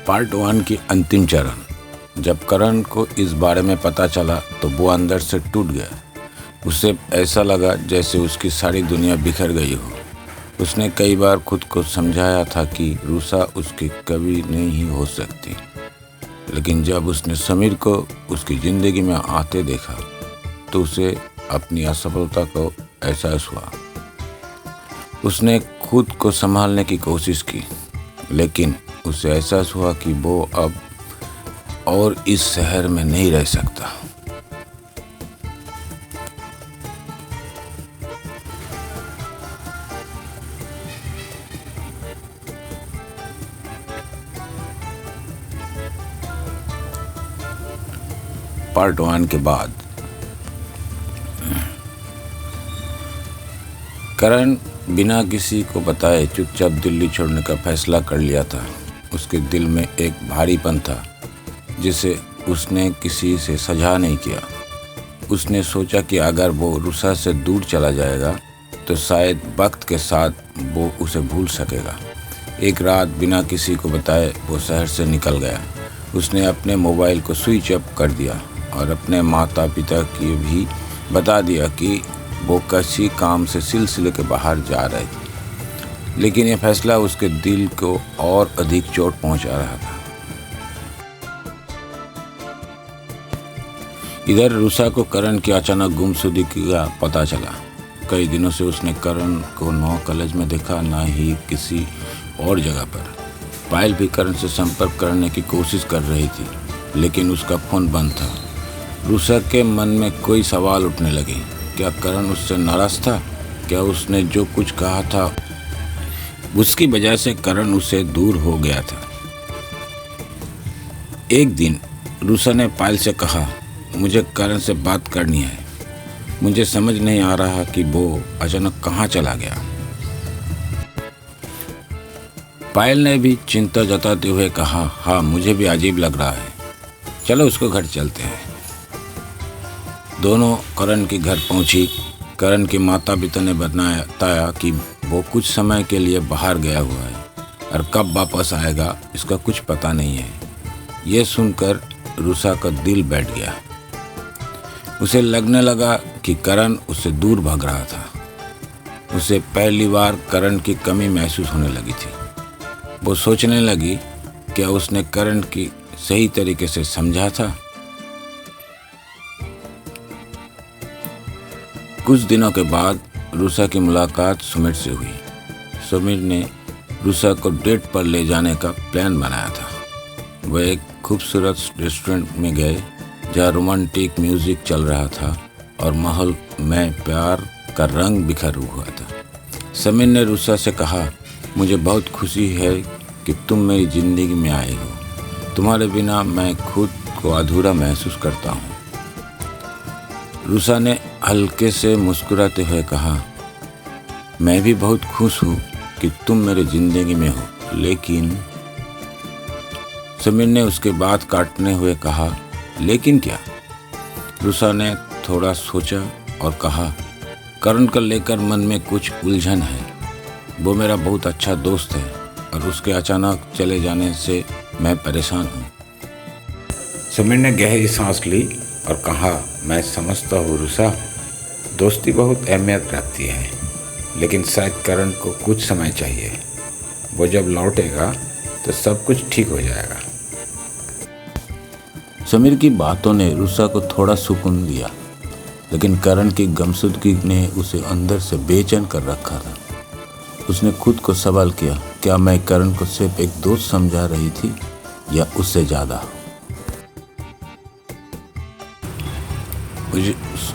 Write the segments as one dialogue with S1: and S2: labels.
S1: Part 1 की अंतिम चरण। जब करण को इस बारे में पता चला तो वो अंदर से टूट गया। उसे ऐसा लगा जैसे उसकी सारी दुनिया बिखर गई हो। उसने कई बार खुद को समझाया था कि रूसा उसकी कभी नहीं हो सकती, लेकिन जब उसने समीर को उसकी ज़िंदगी में आते देखा तो उसे अपनी असफलता को एहसास हुआ। उसने खुद को संभालने की कोशिश की, लेकिन उसे एहसास हुआ कि वो अब और इस शहर में नहीं रह सकता। पार्ट 1 के बाद करण बिना किसी को बताए चुपचाप दिल्ली छोड़ने का फैसला कर लिया था। उसके दिल में एक भारीपन था जिसे उसने किसी से साझा नहीं किया। उसने सोचा कि अगर वो रूसा से दूर चला जाएगा तो शायद वक्त के साथ वो उसे भूल सकेगा। एक रात बिना किसी को बताए वो शहर से निकल गया। उसने अपने मोबाइल को स्विच ऑफ कर दिया और अपने माता पिता की भी बता दिया कि वो किसी काम से सिलसिले के बाहर जा रहे थे, लेकिन यह फैसला उसके दिल को और अधिक चोट पहुंचा रहा था। इधर रूसा को करण की अचानक गुमशुदगी का पता चला। कई दिनों से उसने करण को न कॉलेज में देखा, न ही किसी और जगह पर। पायल भी करण से संपर्क करने की कोशिश कर रही थी, लेकिन उसका फ़ोन बंद था। रूसा के मन में कोई सवाल उठने लगे। क्या करण उससे नाराज़ था? क्या उसने जो कुछ कहा था उसकी वजह से करण उससे दूर हो गया था? एक दिन रूसा ने पायल से कहा, मुझे करण से बात करनी है। मुझे समझ नहीं आ रहा कि वो अचानक कहाँ चला गया। पायल ने भी चिंता जताते हुए कहा, हाँ मुझे भी अजीब लग रहा है, चलो उसको घर चलते हैं। दोनों करण के घर पहुंची। करण के माता पिता ने बताया कि वो कुछ समय के लिए बाहर गया हुआ है और कब वापस आएगा इसका कुछ पता नहीं है। ये सुनकर रूसा का दिल बैठ गया। उसे लगने लगा कि करण उससे दूर भाग रहा था। उसे पहली बार करण की कमी महसूस होने लगी थी। वो सोचने लगी, क्या उसने करण की सही तरीके से समझा था? कुछ दिनों के बाद रूसा की मुलाकात सुमिर से हुई। सुमिर ने रूसा को डेट पर ले जाने का प्लान बनाया था। वह एक खूबसूरत रेस्टोरेंट में गए जहाँ रोमांटिक म्यूजिक चल रहा था और माहौल में प्यार का रंग बिखर हुआ था। सुमिर ने रूसा से कहा, मुझे बहुत खुशी है कि तुम मेरी ज़िंदगी में आए हो। तुम्हारे बिना मैं खुद को अधूरा महसूस करता हूँ। रूसा ने हल्के से मुस्कुराते हुए कहा, मैं भी बहुत खुश हूँ कि तुम मेरे ज़िंदगी में हो, लेकिन सुमिर ने उसके बात काटने हुए कहा, लेकिन क्या? रूसा ने थोड़ा सोचा और कहा, करण को लेकर मन में कुछ उलझन है। वो मेरा बहुत अच्छा दोस्त है और उसके अचानक चले जाने से मैं परेशान हूँ। सुमिर ने गहरी सांस ली और कहा, मैं समझता हूँ रूसा, दोस्ती बहुत अहमियत रखती है, लेकिन शायद करण को कुछ समय चाहिए। वो जब लौटेगा तो सब कुछ ठीक हो जाएगा। समीर की बातों ने रूसा को थोड़ा सुकून दिया, लेकिन करण की गुमशुदगी ने उसे अंदर से बेचैन कर रखा था। उसने खुद को सवाल किया, क्या मैं करण को सिर्फ एक दोस्त समझा रही थी या उससे ज़्यादा?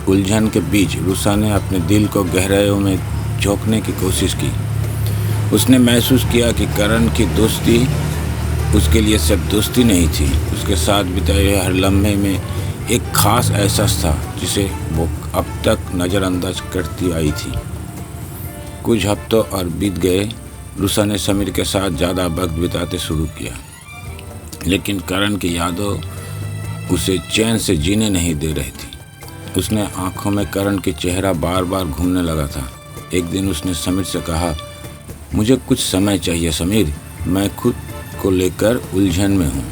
S1: उलझन के बीच रूसा ने अपने दिल को गहराइयों में झोंकने की कोशिश की। उसने महसूस किया कि करण की दोस्ती उसके लिए सिर्फ दोस्ती नहीं थी। उसके साथ बिताए हुए हर लम्हे में एक खास एहसास था जिसे वो अब तक नज़रअंदाज करती आई थी। कुछ हफ्तों और बीत गए। रूसा ने समीर के साथ ज़्यादा वक्त बिताते शुरू किया, लेकिन करण की यादों उसे चैन से जीने नहीं दे रही थी। उसने आंखों में करण के चेहरा बार बार घूमने लगा था। एक दिन उसने समीर से कहा, मुझे कुछ समय चाहिए समीर, मैं खुद को लेकर उलझन में हूँ।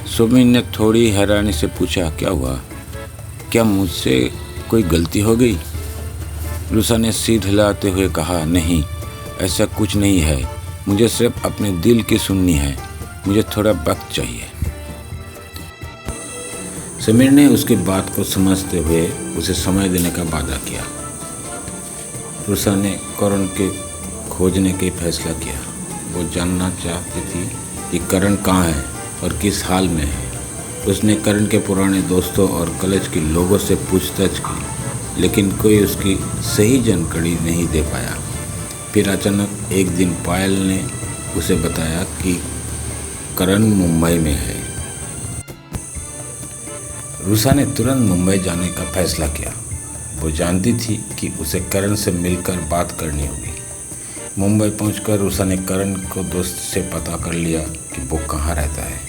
S1: सुमित ने थोड़ी हैरानी से पूछा, क्या हुआ? क्या मुझसे कोई गलती हो गई? रुसा ने सिर हिलाते हुए कहा, नहीं, ऐसा कुछ नहीं है। मुझे सिर्फ अपने दिल की सुननी है। मुझे थोड़ा वक्त चाहिए। समीर ने उसकी बात को समझते हुए उसे समय देने का वादा किया। रुसा ने करण के खोजने का फैसला किया। वो जानना चाहती थी कि करण कहाँ है और किस हाल में है। उसने करण के पुराने दोस्तों और कॉलेज के लोगों से पूछताछ की, लेकिन कोई उसकी सही जानकारी नहीं दे पाया। फिर अचानक एक दिन पायल ने उसे बताया कि करण मुंबई में है। रुसा ने तुरंत मुंबई जाने का फैसला किया। वो जानती थी कि उसे करण से मिलकर बात करनी होगी। मुंबई पहुंचकर रुसा ने करण को दोस्त से पता कर लिया कि वो कहाँ रहता है।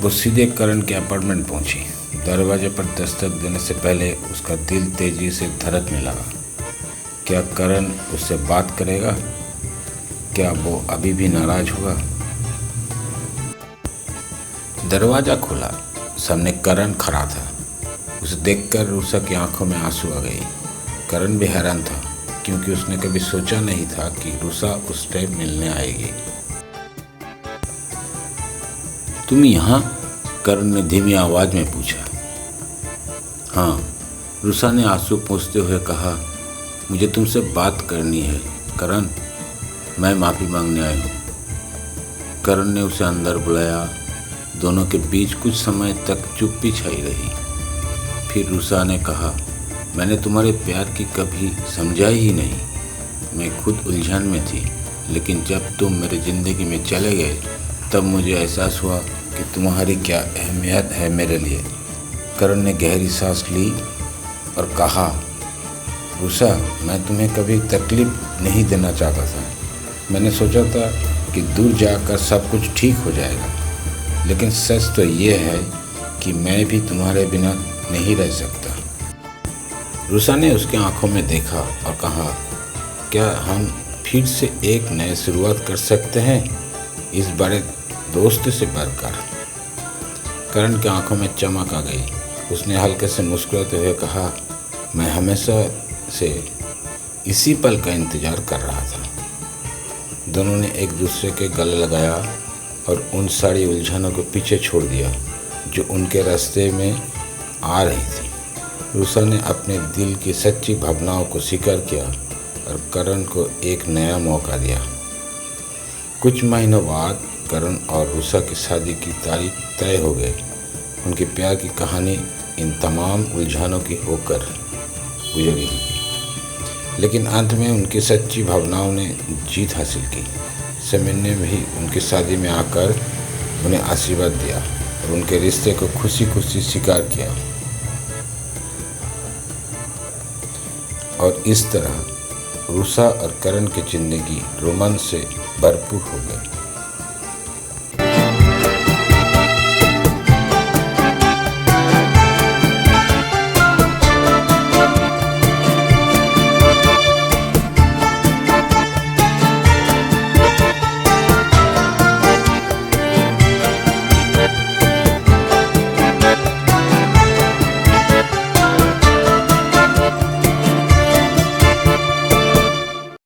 S1: वो सीधे करण के अपार्टमेंट पहुंची। दरवाजे पर दस्तक देने से पहले उसका दिल तेजी से धड़कने लगा। क्या करण उससे बात करेगा? क्या वो अभी भी नाराज होगा? दरवाज़ा खुला। सामने करण खड़ा था। उसे देखकर रुसा की आंखों में आंसू आ गई। करण भी हैरान था, क्योंकि उसने कभी सोचा नहीं था कि रुसा उस टाइम मिलने आएगी। तुम यहाँ? करण ने धीमी आवाज़ में पूछा। हाँ, रुसा ने आंसू पोंछते हुए कहा, मुझे तुमसे बात करनी है करण। मैं माफ़ी मांगने आई हूँ। करण ने उसे अंदर बुलाया। दोनों के बीच कुछ समय तक चुप्पी छाई रही। फिर रुसा ने कहा, मैंने तुम्हारे प्यार की कभी समझा ही नहीं। मैं खुद उलझन में थी, लेकिन जब तुम मेरी ज़िंदगी में चले गए तब मुझे एहसास हुआ कि तुम्हारी क्या अहमियत है मेरे लिए। करण ने गहरी सांस ली और कहा, रुसा, मैं तुम्हें कभी तकलीफ नहीं देना चाहता था। मैंने सोचा था कि दूर जाकर सब कुछ ठीक हो जाएगा, लेकिन सच तो ये है कि मैं भी तुम्हारे बिना नहीं रह सकता। रुसा ने उसके आंखों में देखा और कहा, क्या हम फिर से एक नई शुरुआत कर सकते हैं, इस बड़े दोस्त से बढ़कर? करण की आंखों में चमक आ गई। उसने हल्के से मुस्कुराते हुए कहा, मैं हमेशा से इसी पल का इंतज़ार कर रहा था। दोनों ने एक दूसरे के गले लगाया और उन सारी उलझनों को पीछे छोड़ दिया जो उनके रास्ते में आ रही थी। रुसा ने अपने दिल की सच्ची भावनाओं को स्वीकार किया और करण को एक नया मौका दिया। कुछ महीनों बाद करण और रुसा की शादी की तारीख तय हो गई। उनके प्यार की कहानी इन तमाम उलझनों की होकर गुजरी, लेकिन अंत में उनकी सच्ची भावनाओं ने जीत हासिल की। समीर ने भी उनकी शादी में आकर उन्हें आशीर्वाद दिया और उनके रिश्ते को खुशी खुशी स्वीकार किया। और इस तरह रुसा और करण की जिंदगी रोमांच से भरपूर हो गई।